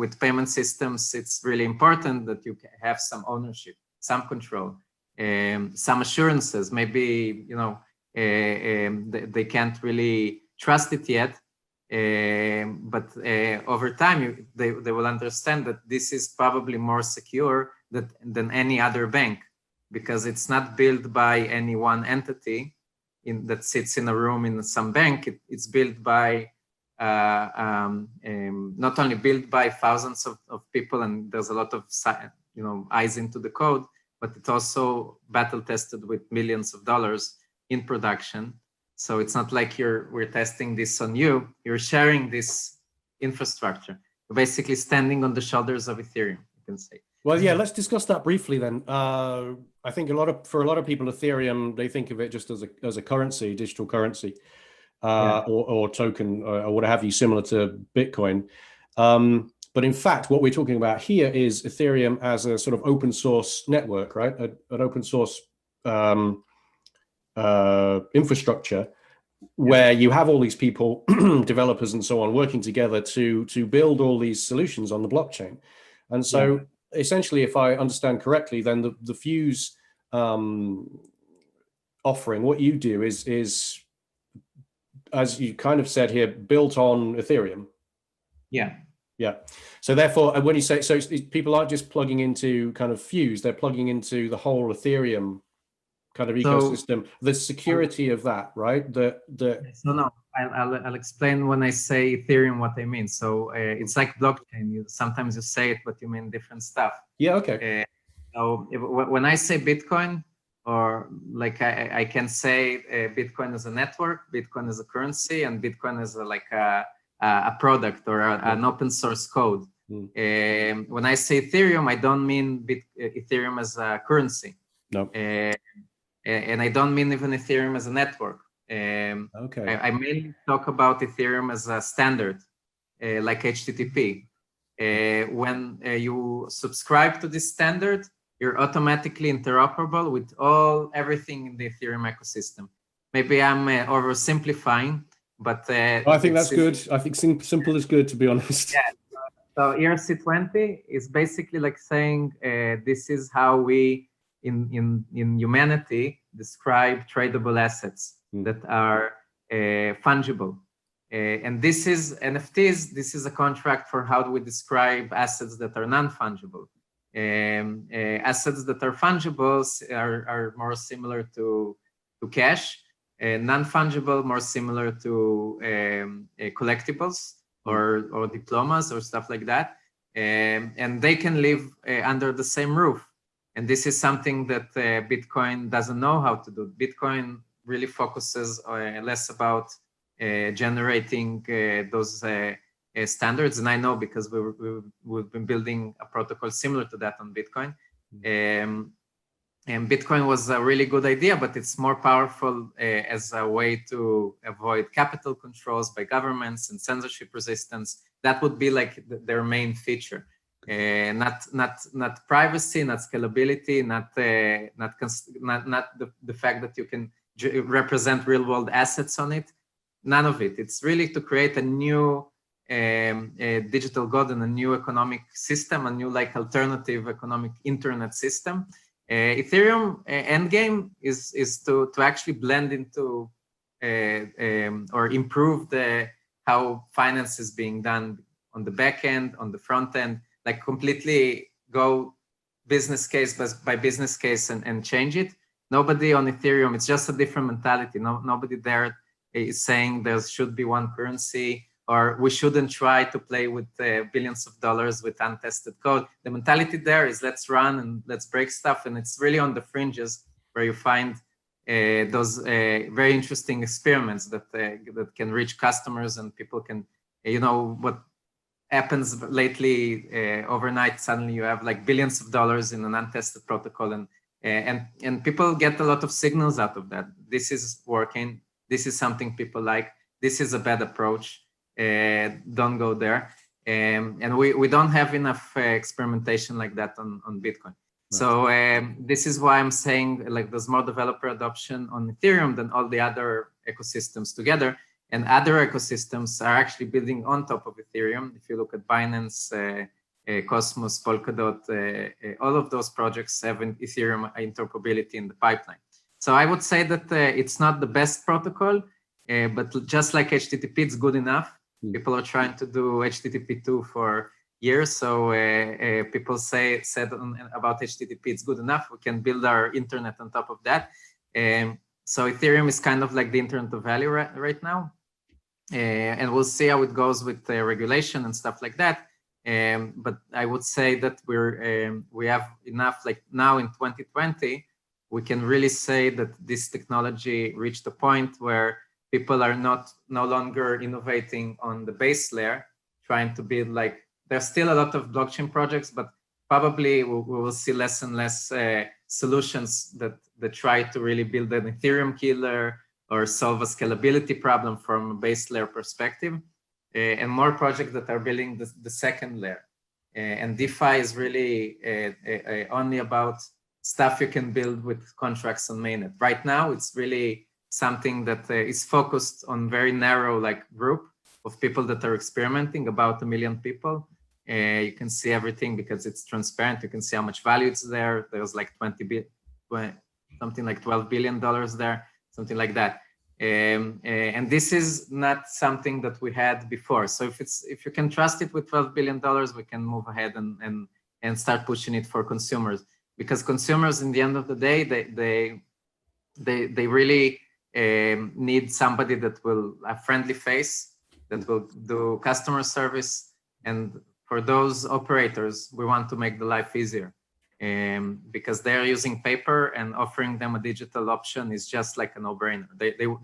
with payment systems, it's really important that you have some ownership, some control, some assurances. Maybe, you know, they can't really trust it yet, but over time they will understand that this is probably more secure than any other bank, because it's not built by any one entity that sits in a room in some bank. It's built by not only built by thousands of people, and there's a lot of, you know, eyes into the code, but it's also battle tested with millions of dollars in production. So it's not like we're testing this on you. You're sharing this infrastructure. You're basically standing on the shoulders of Ethereum, you can say. Well, yeah, let's discuss that briefly then. I think for a lot of people, Ethereum, they think of it just as a currency, digital currency, or token, or what have you, similar to Bitcoin. But in fact, what we're talking about here is Ethereum as a sort of open source network, right? An open source infrastructure where you have all these people, developers and so on, working together to build all these solutions on the blockchain. And so essentially, if I understand correctly, then the Fuse offering, what you do is, as you kind of said here, built on Ethereum. Yeah. Yeah. So therefore, when you say, so people aren't just plugging into kind of Fuse, they're plugging into the whole Ethereum kind of ecosystem, the security of that, right? No, I'll explain when I say Ethereum what I mean. So it's like blockchain. Sometimes you say it, but you mean different stuff. Yeah, okay. So when I say Bitcoin, or like I can say Bitcoin as a network, Bitcoin as a currency, and Bitcoin as a product or an open source code. When I say Ethereum, I don't mean Ethereum as a currency. No. And I don't mean even Ethereum as a network. Okay. I mainly talk about Ethereum as a standard, like HTTP. When you subscribe to this standard, you're automatically interoperable with everything in the Ethereum ecosystem. Maybe I'm oversimplifying, but I think that's good. I think simple is good, to be honest. Yeah. So ERC20 is basically like saying this is how we in humanity describe tradable assets that are fungible. And this is NFTs. This is a contract for how do we describe assets that are non-fungible. Assets that are fungible are more similar to cash. Non-fungible, more similar to collectibles or diplomas or stuff like that. And they can live under the same roof. And this is something that Bitcoin doesn't know how to do. Bitcoin really focuses less about generating those standards. And I know because we've been building a protocol similar to that on Bitcoin. And Bitcoin was a really good idea, but it's more powerful as a way to avoid capital controls by governments and censorship resistance. That would be like their main feature. Not privacy, not scalability, not the fact that you can represent real world assets on it. None of it. It's really to create a new digital god and a new economic system, a new like alternative economic internet system. Ethereum endgame is to actually blend into or improve how finance is being done on the back end, on the front end, like completely go business case by business case and change it. Nobody on Ethereum, it's just a different mentality. Nobody there is saying there should be one currency, or we shouldn't try to play with billions of dollars with untested code. The mentality there is let's run and let's break stuff. And it's really on the fringes where you find those very interesting experiments that can reach customers, and people can, what happens lately overnight, suddenly you have like billions of dollars in an untested protocol, and people get a lot of signals out of that. This is working. This is something people like. This is a bad approach. Don't go there. And we don't have enough experimentation like that on Bitcoin. Right. So this is why I'm saying like there's more developer adoption on Ethereum than all the other ecosystems together. and other ecosystems are actually building on top of Ethereum. If you look at Binance, Cosmos, Polkadot, all of those projects have an Ethereum interoperability in the pipeline. So I would say that it's not the best protocol, but just like HTTP, it's good enough. People are trying to do HTTP2 for years, so people said about HTTP, it's good enough. We can build our internet on top of that. So Ethereum is kind of like the internet of value right now. And we'll see how it goes with regulation and stuff like that. But I would say that we have enough, like now in 2020, we can really say that this technology reached a point where people are no longer innovating on the base layer, trying to build like, there's still a lot of blockchain projects, but probably we will see less and less solutions that try to really build an Ethereum killer or solve a scalability problem from a base layer perspective, and more projects that are building the second layer. And DeFi is really only about stuff you can build with contracts on mainnet. Right now, it's really something that is focused on very narrow group of people that are experimenting, about 1 million people. You can see everything because it's transparent. You can see how much value it's there. There's like something like $12 billion there, something like that. And this is not something that we had before. So if you can trust it with $12 billion, we can move ahead and start pushing it for consumers. Because consumers, in the end of the day, they really need somebody that will a friendly face, that will do customer service. And for those operators, we want to make the life easier, because they're using paper, and offering them a digital option is just like a no-brainer.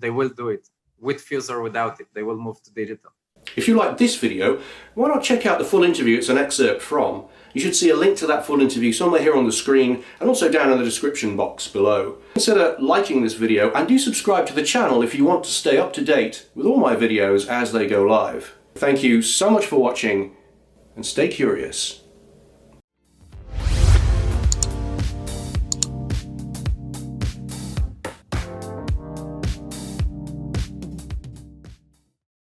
They will do it with Fuse or without it. They will move to digital. If you like this video, why not check out the full interview it's an excerpt from. You should see a link to that full interview somewhere here on the screen, and also down in the description box below. Consider liking this video, and do subscribe to the channel if you want to stay up to date with all my videos as they go live. Thank you so much for watching, and stay curious.